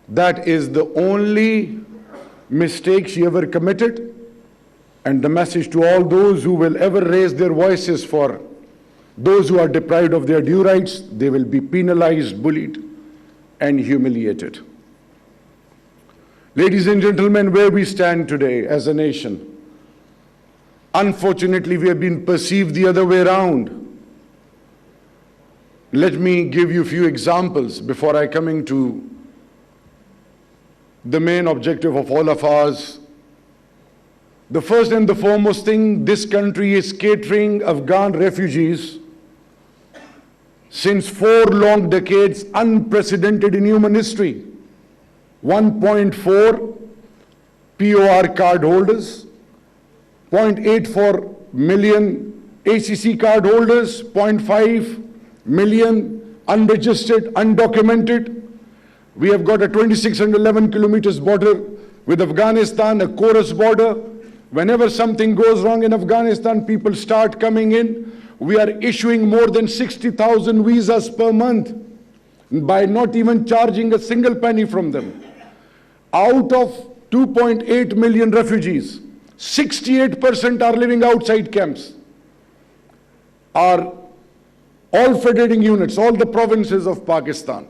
That is the only mistake she ever committed. And the message to all those who will ever raise their voices for those who are deprived of their due rights, they will be penalized, bullied, and humiliated. Ladies and gentlemen, where we stand today as a nation, unfortunately, we have been perceived the other way around. Let me give you a few examples before I come into the main objective of all of us. The first and the foremost thing, this country is catering Afghan refugees since 4 long decades, unprecedented in human history. 1.4 POR card holders, 0.84 million ACC card holders, 0.5 million unregistered, undocumented. We have got a 2,611 kilometers border with Afghanistan, a porous border. Whenever something goes wrong in Afghanistan, people start coming in. We are issuing more than 60,000 visas per month by not even charging a single penny from them. Out of 2.8 million refugees, 68% are living outside camps. All federating units, all the provinces of Pakistan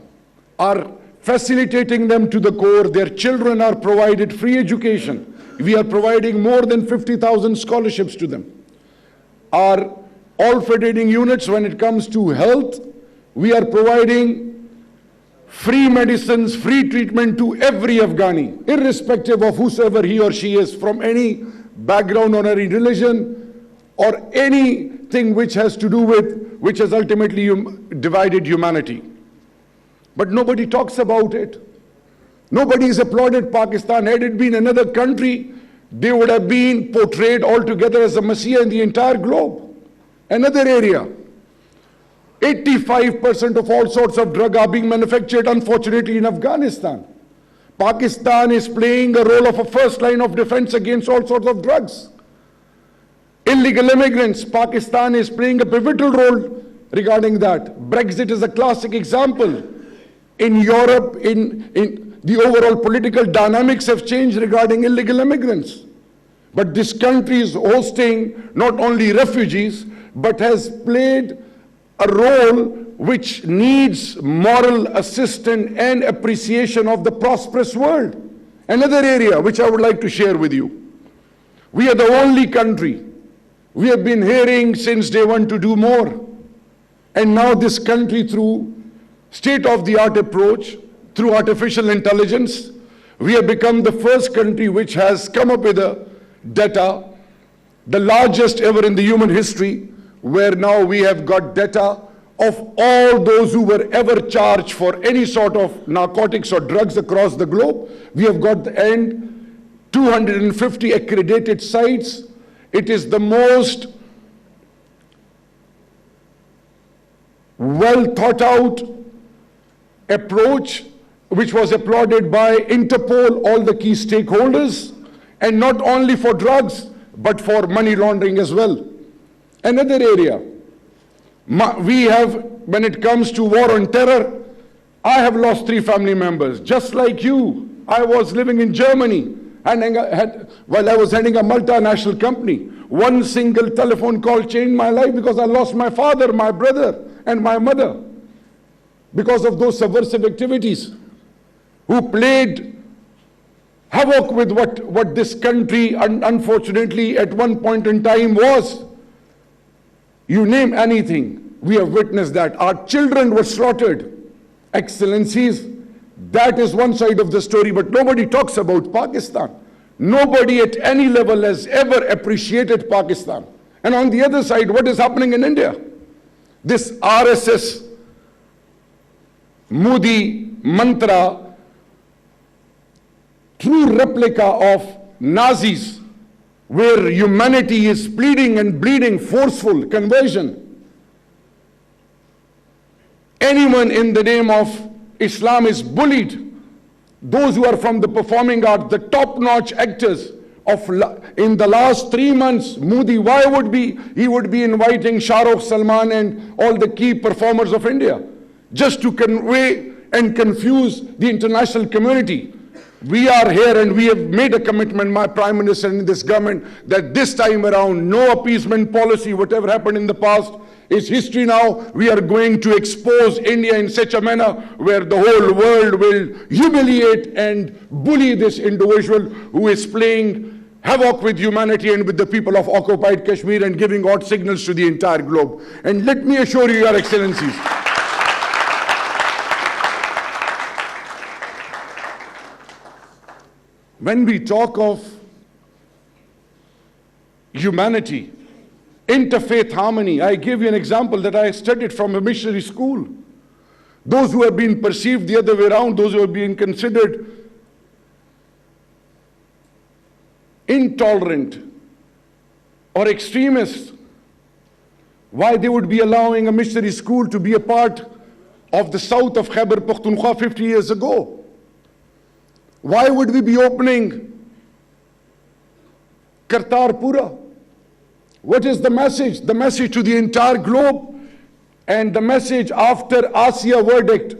are facilitating them to the core. Their children are provided free education. We are providing more than 50,000 scholarships to them. Our all federating units, when it comes to health, we are providing free medicines, free treatment to every Afghani, irrespective of whosoever he or she is, from any background or any religion or anything which has to do with, which has ultimately divided humanity. But nobody talks about it. Nobody has applauded Pakistan. Had it been another country, they would have been portrayed altogether as a messiah in the entire globe. Another area, 85% of all sorts of drugs are being manufactured, unfortunately, in Afghanistan. Pakistan is playing a role of a first line of defense against all sorts of drugs. Illegal immigrants, Pakistan is playing a pivotal role regarding that. Brexit is a classic example. In Europe, in the overall political dynamics have changed regarding illegal immigrants. But this country is hosting not only refugees, but has played a role which needs moral assistance and appreciation of the prosperous world. Another area which I would like to share with you. We are the only country. We have been hearing since day one to do more. And now this country, through state-of-the-art approach, through artificial intelligence, we have become the first country which has come up with a data, the largest ever in the human history, where now we have got data of all those who were ever charged for any sort of narcotics or drugs across the globe. We have got 250 accredited sites. It is the most well thought out approach which was applauded by Interpol, all the key stakeholders, and not only for drugs, but for money laundering as well. Another area, we have, when it comes to war on terror, I have lost 3 family members, just like you. I was living in Germany, and while I was heading a multinational company, one single telephone call changed my life because I lost my father, my brother, and my mother because of those subversive activities who played havoc with what this country, unfortunately, at one point in time was. You name anything, we have witnessed that. Our children were slaughtered. Excellencies, that is one side of the story, but nobody talks about Pakistan. Nobody at any level has ever appreciated Pakistan. And on the other side, what is happening in India? This RSS Modi mantra, true replica of Nazis, where humanity is pleading and bleeding forceful conversion. Anyone in the name of Islam is bullied. Those who are from the performing art, the top-notch actors in the last 3 months, Modi, he would be inviting Shah Rukh, Salman and all the key performers of India just to convey and confuse the international community. We are here and we have made a commitment, my Prime Minister and this government, that this time around, no appeasement policy, whatever happened in the past, is history now. We are going to expose India in such a manner where the whole world will humiliate and bully this individual who is playing havoc with humanity and with the people of occupied Kashmir and giving odd signals to the entire globe. And let me assure you, Your Excellencies, when we talk of humanity, interfaith harmony, I give you an example that I studied from a missionary school. Those who have been perceived the other way around, those who have been considered intolerant or extremists, why they would be allowing a missionary school to be a part of the south of Khyber Pakhtunkhwa 50 years ago? Why would we be opening Kartarpura? What is the message? The message to the entire globe and the message after ASEA verdict.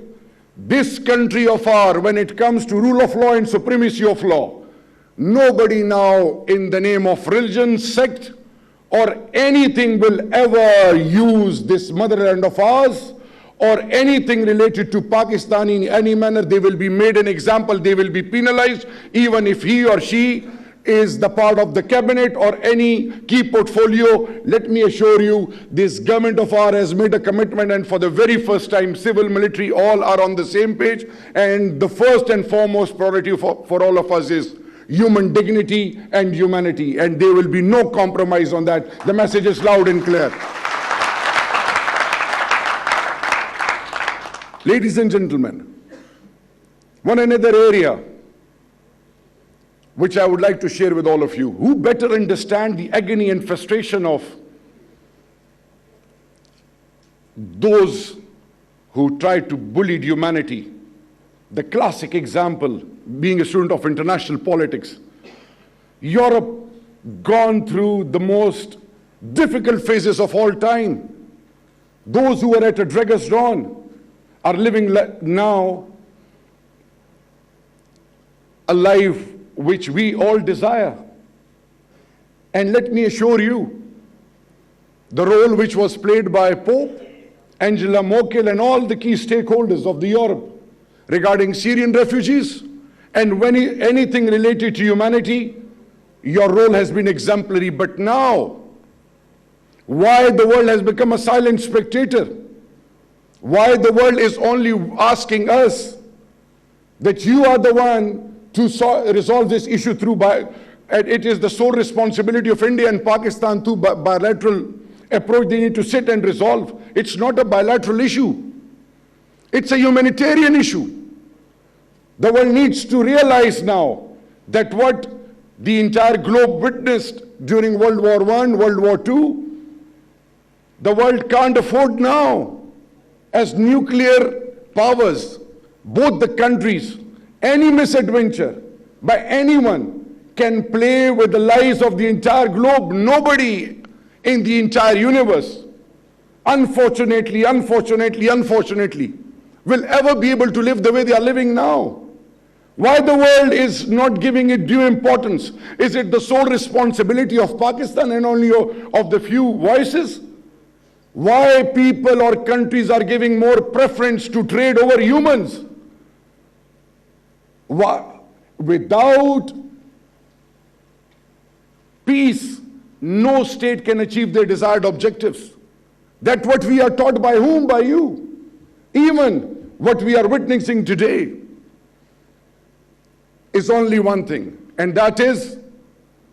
This country of ours, when it comes to rule of law and supremacy of law, nobody now in the name of religion, sect or anything will ever use this motherland of ours or anything related to Pakistan in any manner. They will be made an example, they will be penalized, even if he or she is the part of the cabinet or any key portfolio. Let me assure you, this government of ours has made a commitment, and for the very first time, civil, military, all are on the same page. And the first and foremost priority for all of us is human dignity and humanity, and there will be no compromise on that. The message is loud and clear. Ladies and gentlemen, one another area which I would like to share with all of you. Who better understand the agony and frustration of those who try to bully humanity? The classic example, being a student of international politics, Europe gone through the most difficult phases of all time. Those who were at a dragger's dawn are living now a life which we all desire. And let me assure you, the role which was played by Pope, Angela Merkel and all the key stakeholders of the Europe regarding Syrian refugees and when anything related to humanity, your role has been exemplary. But now, why the world has become a silent spectator? Why the world is only asking us that you are the one to resolve this issue through and it is the sole responsibility of India and Pakistan through bilateral approach they need to sit and resolve. It's not a bilateral issue. It's a humanitarian issue. The world needs to realize now that what the entire globe witnessed during World War I, World War II, the world can't afford now. As nuclear powers, both the countries, any misadventure by anyone can play with the lives of the entire globe. Nobody in the entire universe, unfortunately, will ever be able to live the way they are living now. Why the world is not giving it due importance? Is it the sole responsibility of Pakistan and only of the few voices? Why people or countries are giving more preference to trade over humans? Without peace, no state can achieve their desired objectives. That's what we are taught by whom? By you. Even what we are witnessing today is only one thing, and that is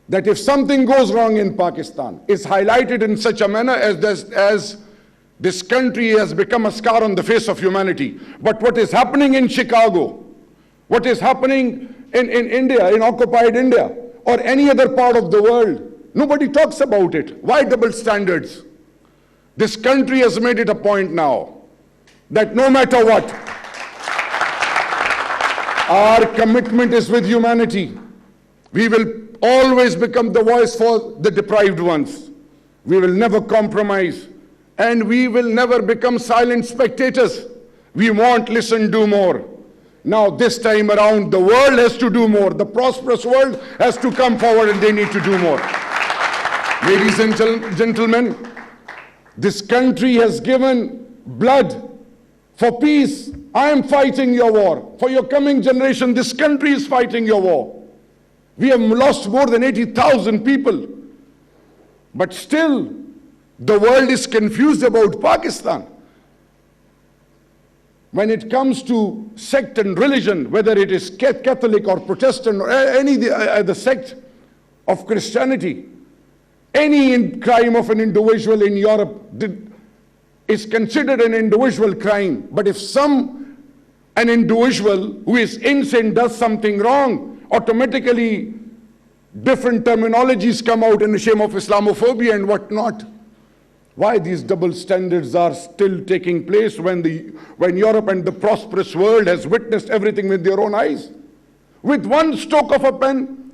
that if something goes wrong in Pakistan, it's highlighted in such a manner as this country has become a scar on the face of humanity. But what is happening in Chicago, what is happening in India, in occupied India, or any other part of the world, nobody talks about it. Why double standards? This country has made it a point now that no matter what, our commitment is with humanity. We will always become the voice for the deprived ones. We will never compromise, and we will never become silent spectators We won't listen, do more. Now this time around, the world has to do more. The prosperous world has to come forward and they need to do more. Ladies and gentlemen, this country has given blood for peace. I am fighting your war. For your coming generation, this country is fighting your war. We have lost more than 80,000 people. But still, the world is confused about Pakistan. When it comes to sect and religion, whether it is Catholic or Protestant or any other sect of Christianity, any crime of an individual in Europe is considered an individual crime. But if an individual who is insane does something wrong, automatically different terminologies come out in the shame of Islamophobia and whatnot. Why these double standards are still taking place when Europe and the prosperous world has witnessed everything with their own eyes? With one stroke of a pen,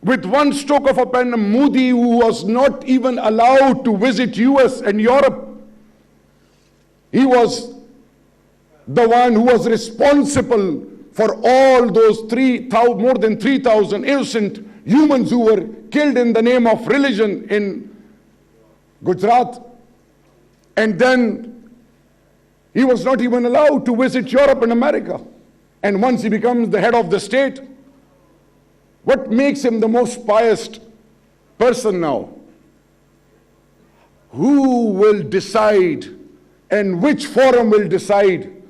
Modi, who was not even allowed to visit US and Europe, he was the one who was responsible for all those more than 3,000 innocent humans who were killed in the name of religion in Gujarat. And then he was not even allowed to visit Europe and America. And once he becomes the head of the state, what makes him the most pious person now? Who will decide and which forum will decide?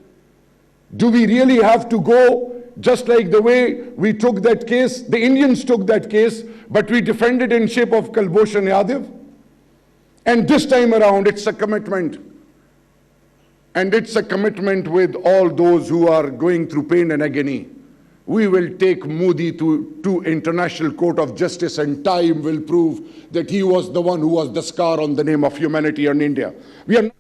Do we really have to go just like the way we took that case? The Indians took that case, but we defended in shape of Kulbhushan Yadav. And this time around, it's a commitment. And it's a commitment with all those who are going through pain and agony. We will take Modi to International Court of Justice, and time will prove that he was the one who was the scar on the name of humanity in India. We are